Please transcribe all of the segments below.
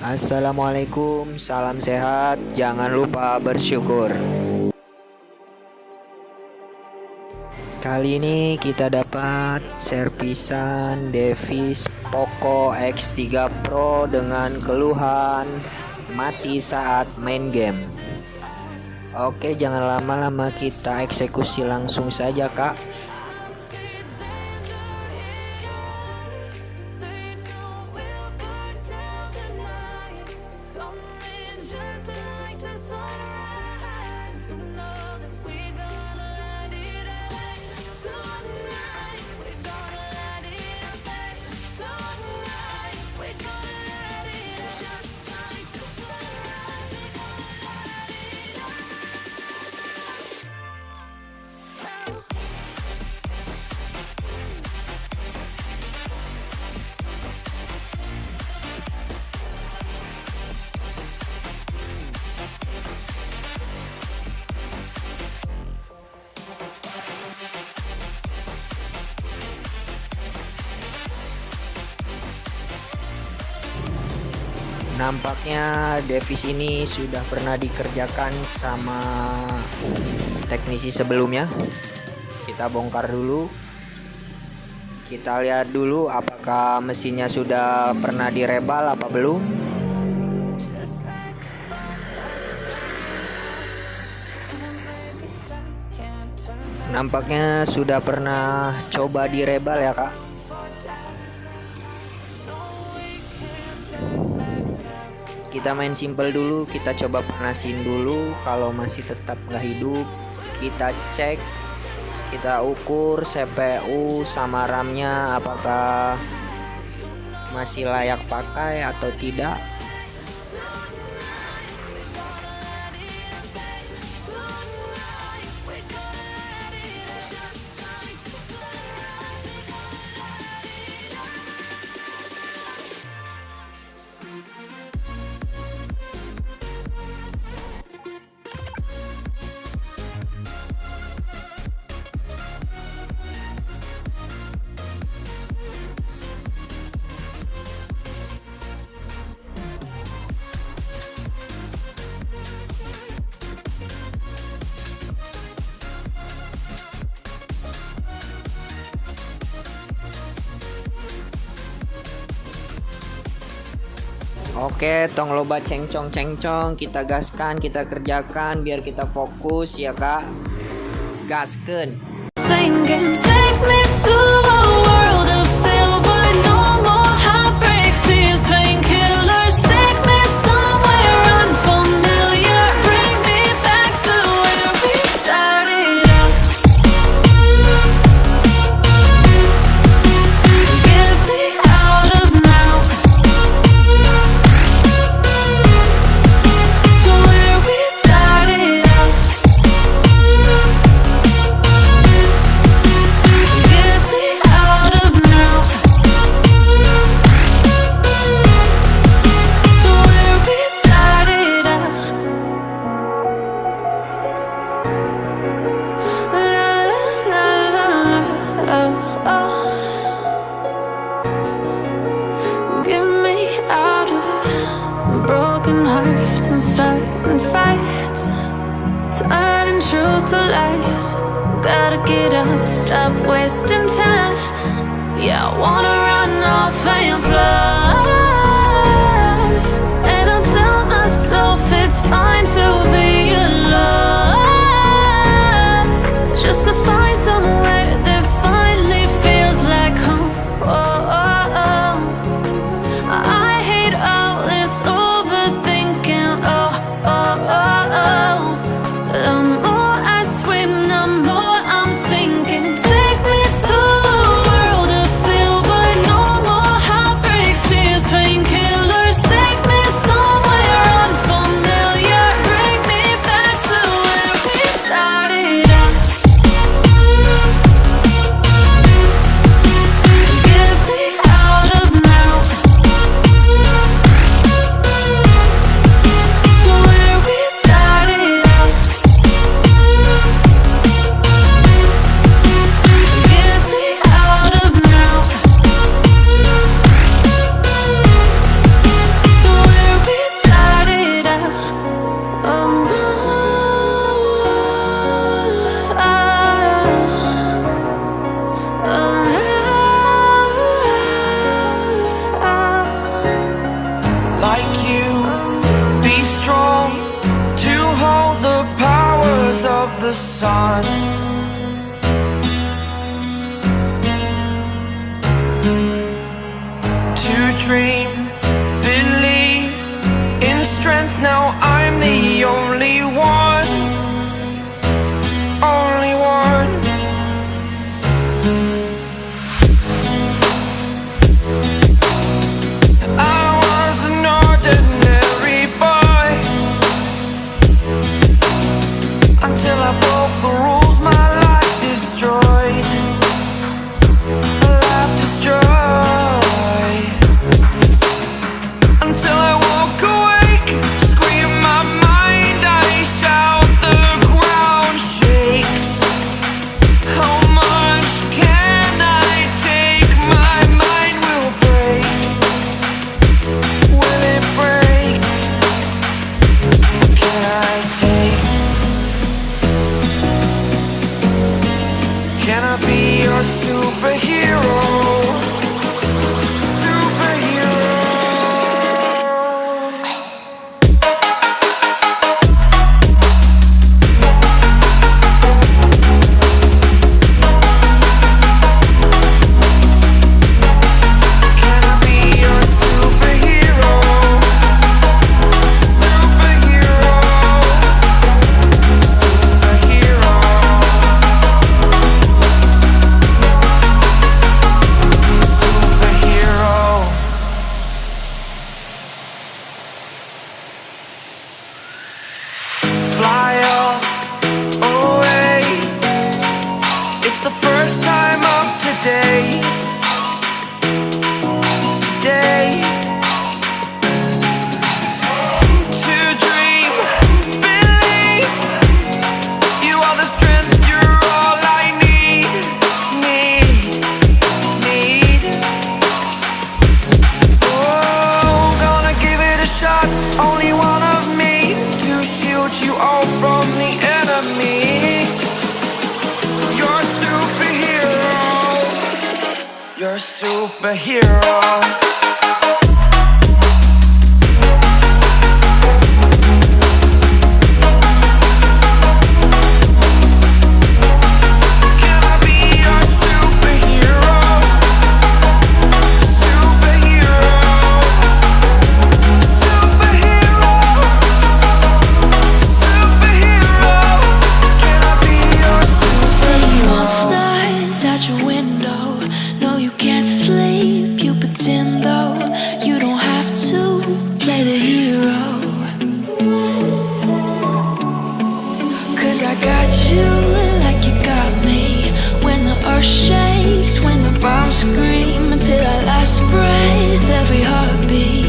Assalamualaikum, salam sehat, jangan lupa bersyukur. Kali ini kita dapat servisan device Poco X3 Pro dengan keluhan mati saat main game. Oke, jangan lama-lama, kita eksekusi langsung saja, Kak. Nampaknya device ini sudah pernah dikerjakan sama teknisi sebelumnya. Kita bongkar dulu. Kita lihat dulu apakah mesinnya sudah pernah direbal apa belum. Nampaknya sudah pernah coba direbal ya, Kak. Kita main simple dulu, kita coba panasin dulu. Kalau masih tetap nggak hidup, kita cek, kita ukur CPU sama RAM-nya apakah masih layak pakai atau tidak. Oke, tong loba cengcong, kita gaskan, kita kerjakan biar kita fokus ya, Kak. Gaskeun. Singing, take me to a world of silver, no more heartbreaks, tears, painkillers. Take me somewhere unfamiliar, bring me back to where we started out. Get me out of now, to where we started out. Get me out of now, to where we started out. La la la la la, oh, oh. Get me out of broken hearts and starting fights, turning truth to lies. Gotta get up, stop wasting time. Yeah, I wanna run off and fly. And I'll tell myself it's fine to be alone, just to find somewhere that finally feels like home. Oh, oh, oh. I hate all this overthinking. Oh, oh, oh, oh. The more I swim, the more I'm sinking. Take me to a world of silver, no more heartbreaks, tears, pain. first time of today. To dream, believe. You are the strength, you're all I need. Oh, gonna give it a shot. Only one of me to shield you all from the enemy. You're a superhero. You're a superhero. I got you like you got me. When the earth shakes, when the bombs scream, until our last breath, every heartbeat.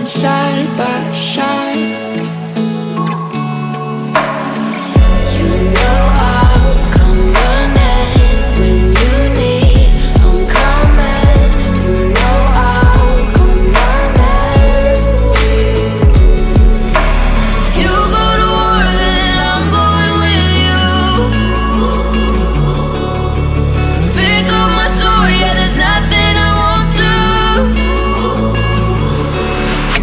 Side by side, you know I'll come running when you need. I'm coming, you know I'll come running. If you go to war, then I'm going with you. Pick up my sword, yeah, there's nothing I won't do.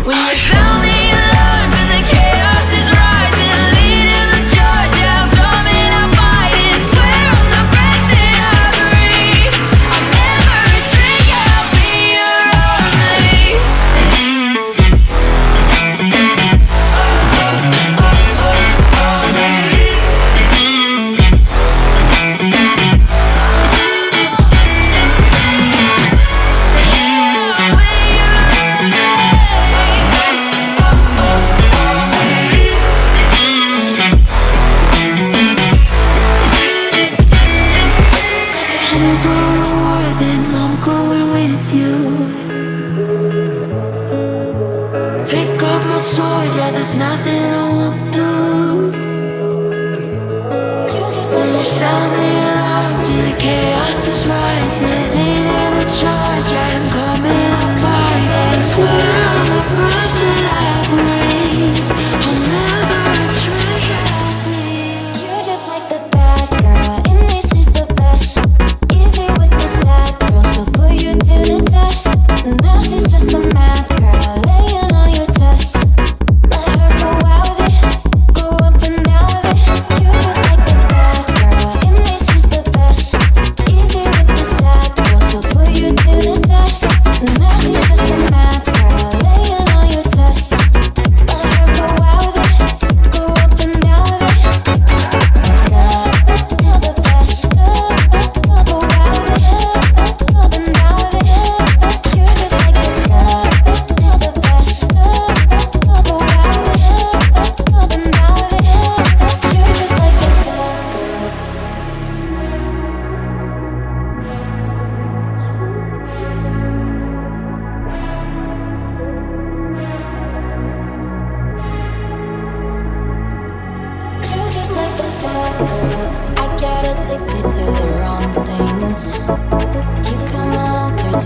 When you sound the alarm and the chaos is rising, leading the charge, yeah, I'm coming, I'm fighting. Swear on the breath that I breathe, I'll never retreat, yeah, I'll be your army. Pick up my sword, yeah, there's nothing I won't do. When you sound the alarms and the chaos is rising, leading the charge, I'm coming, I'm fighting. Swear on the breath that I breathe, I'll never retreat. You're just like the bad girl, in there she's the best. Easy with the sad girl, she'll put you to the test. Now she's just a mad girl, laying on your chest. Let her go out with it, go up and down with it. You're just like the bad girl, in there she's the best. Easy with the sad girl, she'll put you to the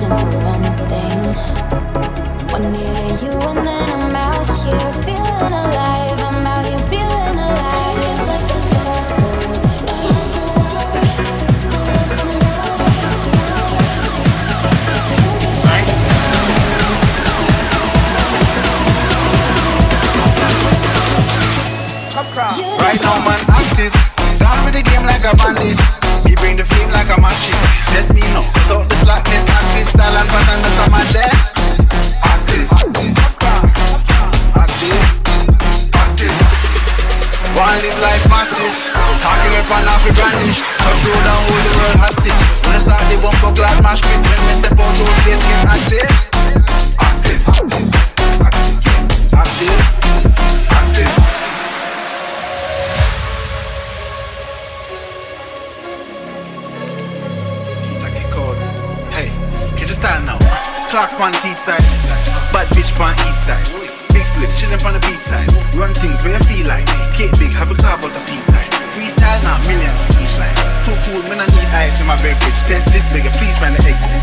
searching for one thing. One near you and then I'm out here feeling alive. I'm out here feeling alive. You're just like the bad girl. Right now man active, down with the game like a bandit. Me bring the flame like a matches. Test me now, cut out the slackness. Active style and pattern, that's a man there. Active, active, active. One live like massive, talking up and off the brandish. Control and hold the world hostage. When I start the bumper glad mash pit, when we step out those face get active. Active, active, active, active. Hey, catch a style now. Clocks on the teeth side, bad bitch on each side. Big splits chillin' on the beat side. Run things where you feel like. Cake big, have a carve out the peace side. Freestyle now, millions for each line. Too cool, when I need ice in my beverage. Test this bigger, please find the exit.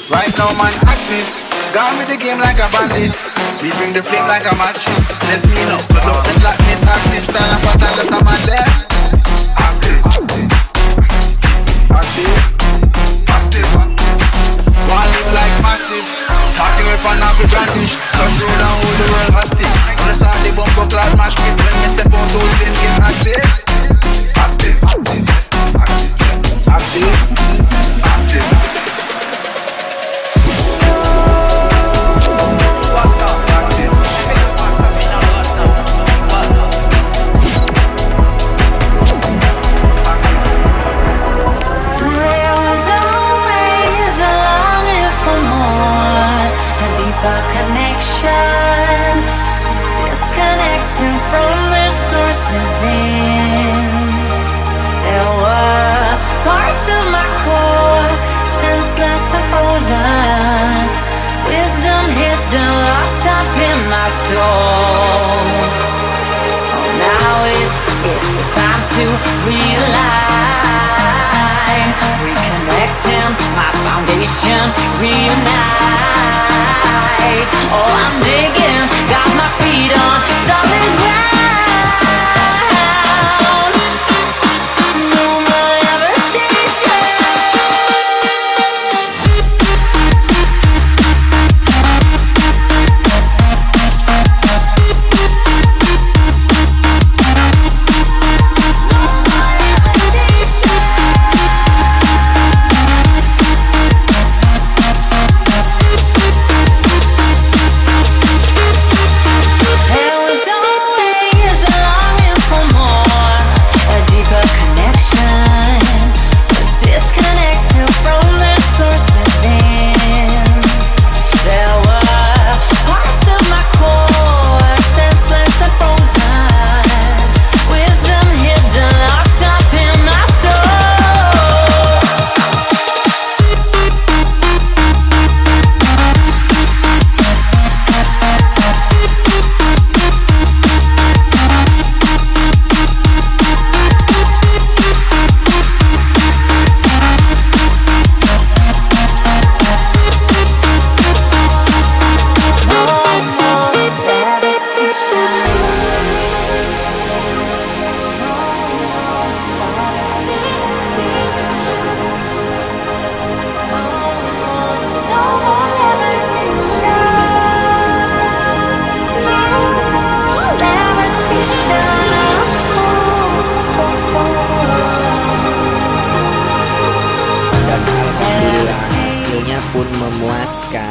Right now man active, gone with the game like a bandit. We bring the flame like a matches. Let's me know, cut out the slackness. Active style and pattern, that's a man there. Active, active, active. One live like massive, talking up and off the brandish. Control and hold the world hostage. When I start the bumper clad mash pit, when we step out those days get active. Active, active, active, active, active. Connection is disconnecting from the source within. There were parts of my core, senseless and frozen. Wisdom hidden, locked up in my soul. Oh, now it's the time to realign, reconnecting my foundation, reunite. Oh, I'm digging, got my feet on solid ground. No more levitation. Pun memuaskan.